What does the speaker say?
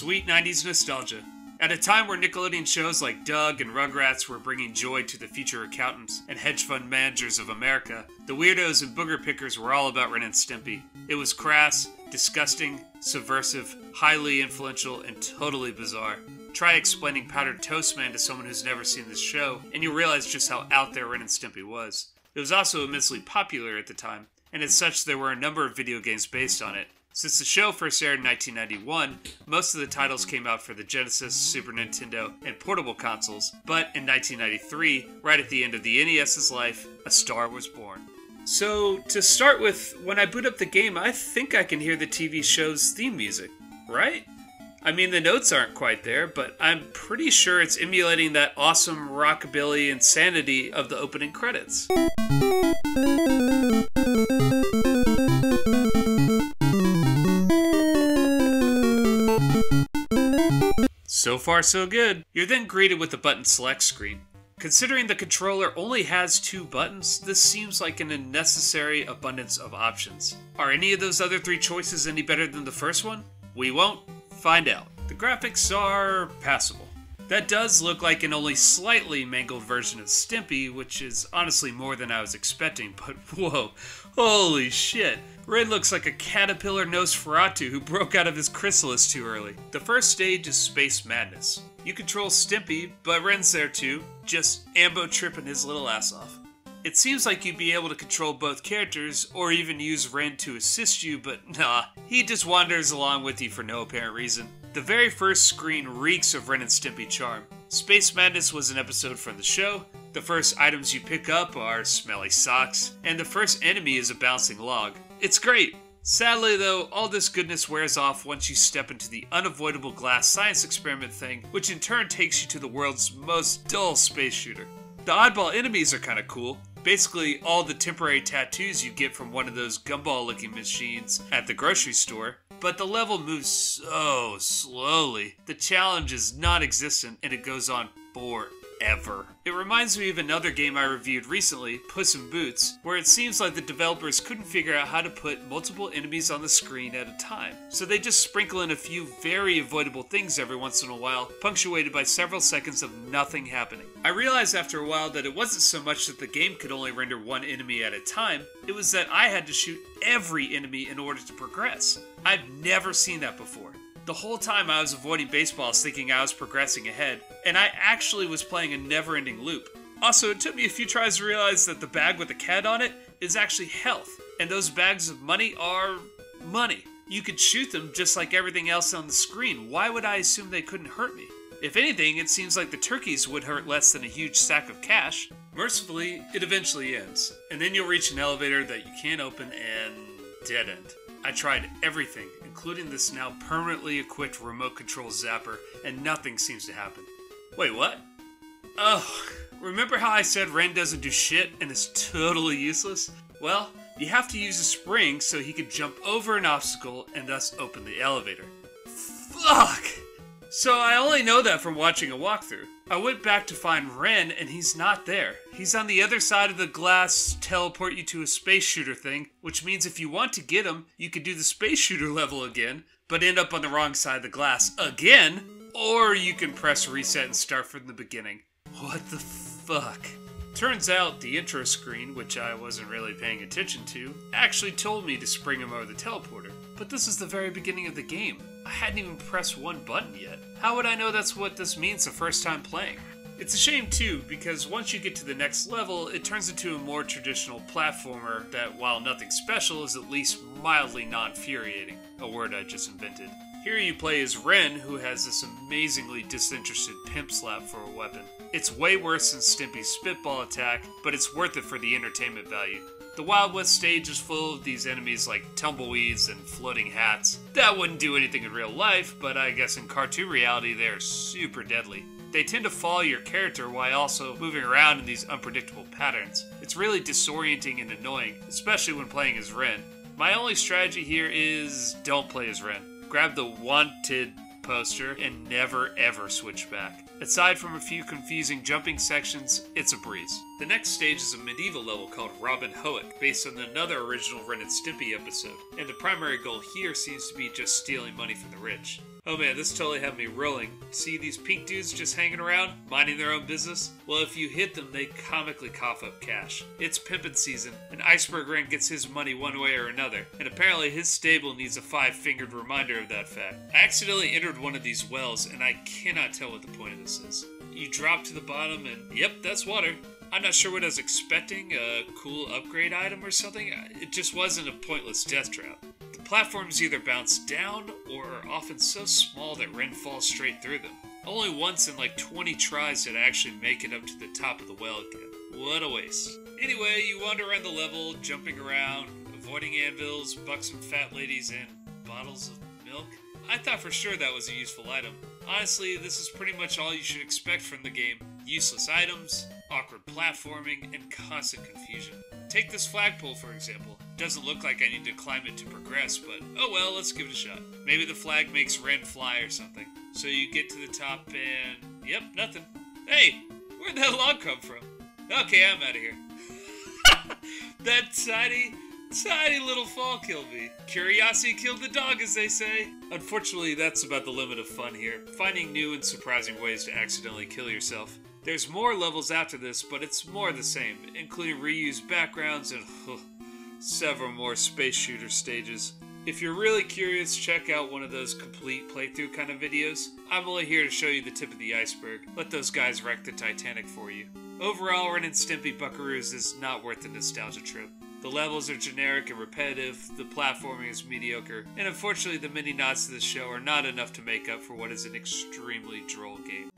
Sweet 90s nostalgia. At a time where Nickelodeon shows like Doug and Rugrats were bringing joy to the future accountants and hedge fund managers of America, the weirdos and booger pickers were all about Ren and Stimpy. It was crass, disgusting, subversive, highly influential, and totally bizarre. Try explaining Powdered Toast Man to someone who's never seen this show, and you'll realize just how out there Ren and Stimpy was. It was also immensely popular at the time, and as such there were a number of video games based on it. Since the show first aired in 1991, most of the titles came out for the Genesis, Super Nintendo, and portable consoles, but in 1993, right at the end of the NES's life, a star was born. So, to start with, when I boot up the game, I think I can hear the TV show's theme music, right? I mean, the notes aren't quite there, but I'm pretty sure it's emulating that awesome rockabilly insanity of the opening credits. So far, so good. You're then greeted with the button select screen. Considering the controller only has 2 buttons, this seems like an unnecessary abundance of options. Are any of those other 3 choices any better than the first one? We won't find out. The graphics are passable. That does look like an only slightly mangled version of Stimpy, which is honestly more than I was expecting, but whoa, holy shit. Ren looks like a caterpillar Nosferatu who broke out of his chrysalis too early. The first stage is Space Madness. You control Stimpy, but Ren's there too, just ambo tripping his little ass off. It seems like you'd be able to control both characters, or even use Ren to assist you, but nah, he just wanders along with you for no apparent reason. The very first screen reeks of Ren and Stimpy charm. Space Madness was an episode from the show. The first items you pick up are smelly socks, and the first enemy is a bouncing log. It's great. Sadly though, all this goodness wears off once you step into the unavoidable glass science experiment thing, which in turn takes you to the world's most dull space shooter. The oddball enemies are kinda cool. Basically all the temporary tattoos you get from one of those gumball looking machines at the grocery store. But the level moves so slowly. The challenge is non-existent and it goes on forever. It reminds me of another game I reviewed recently, Puss in Boots, where it seems like the developers couldn't figure out how to put multiple enemies on the screen at a time. So they just sprinkle in a few very avoidable things every once in a while, punctuated by several seconds of nothing happening. I realized after a while that it wasn't so much that the game could only render one enemy at a time, it was that I had to shoot every enemy in order to progress. I've never seen that before. The whole time I was avoiding baseballs thinking I was progressing ahead, and I actually was playing a never-ending loop. Also, it took me a few tries to realize that the bag with the cat on it is actually health, and those bags of money are money. You could shoot them just like everything else on the screen. Why would I assume they couldn't hurt me? If anything, it seems like the turkeys would hurt less than a huge sack of cash. Mercifully, it eventually ends, and then you'll reach an elevator that you can't open and dead end. I tried everything, including this now permanently equipped remote control zapper, and nothing seems to happen. Wait, what? Oh, remember how I said Ren doesn't do shit and is totally useless? Well, you have to use a spring so he can jump over an obstacle and thus open the elevator. Fuck! So I only know that from watching a walkthrough. I went back to find Ren and he's not there. He's on the other side of the glass teleport you to a space shooter thing, which means if you want to get him, you could do the space shooter level again, but end up on the wrong side of the glass again, or you can press reset and start from the beginning. What the fuck? Turns out the intro screen, which I wasn't really paying attention to, actually told me to spring him over the teleporter. But this is the very beginning of the game. I hadn't even pressed one button yet. How would I know that's what this means the first time playing? It's a shame too, because once you get to the next level, it turns into a more traditional platformer that, while nothing special, is at least mildly non-infuriating, a word I just invented. Here you play as Ren, who has this amazingly disinterested pimp slap for a weapon. It's way worse than Stimpy's spitball attack, but it's worth it for the entertainment value. The Wild West stage is full of these enemies like tumbleweeds and floating hats. That wouldn't do anything in real life, but I guess in cartoon reality they're super deadly. They tend to follow your character while also moving around in these unpredictable patterns. It's really disorienting and annoying, especially when playing as Ren. My only strategy here is don't play as Ren. Grab the wanted poster and never ever switch back. Aside from a few confusing jumping sections, it's a breeze. The next stage is a medieval level called Robin Hoek, based on another original Ren and Stimpy episode, and the primary goal here seems to be just stealing money from the rich. Oh man, this totally had me rolling. See these pink dudes just hanging around, minding their own business? Well, if you hit them, they comically cough up cash. It's pimpin' season, and Iceberg Ren gets his money one way or another, and apparently his stable needs a 5-fingered reminder of that fact. I accidentally entered one of these wells, and I cannot tell what the point of this is. You drop to the bottom, and yep, that's water. I'm not sure what I was expecting, a cool upgrade item or something. It just wasn't a pointless death trap. The platforms either bounce down or are often so small that Ren falls straight through them. Only once in like 20 tries did I actually make it up to the top of the well again. What a waste. Anyway, you wander around the level, jumping around, avoiding anvils, buxom fat ladies, and bottles of milk. I thought for sure that was a useful item. Honestly, this is pretty much all you should expect from the game. Useless items, awkward platforming, and constant confusion. Take this flagpole for example. Doesn't look like I need to climb it to progress, but oh well, let's give it a shot. Maybe the flag makes Ren fly or something. So you get to the top and... yep, nothing. Hey, where'd that log come from? Okay, I'm out of here. That tiny little fall killed me. Curiosity killed the dog, as they say. Unfortunately, that's about the limit of fun here. Finding new and surprising ways to accidentally kill yourself. There's more levels after this, but it's more the same, including reused backgrounds and several more space shooter stages. If you're really curious, check out one of those complete playthrough kind of videos. I'm only here to show you the tip of the iceberg. Let those guys wreck the Titanic for you. Overall, Ren and Stimpy Buckaroos is not worth the nostalgia trip. The levels are generic and repetitive, the platforming is mediocre, and unfortunately the mini-nods to this show are not enough to make up for what is an extremely droll game.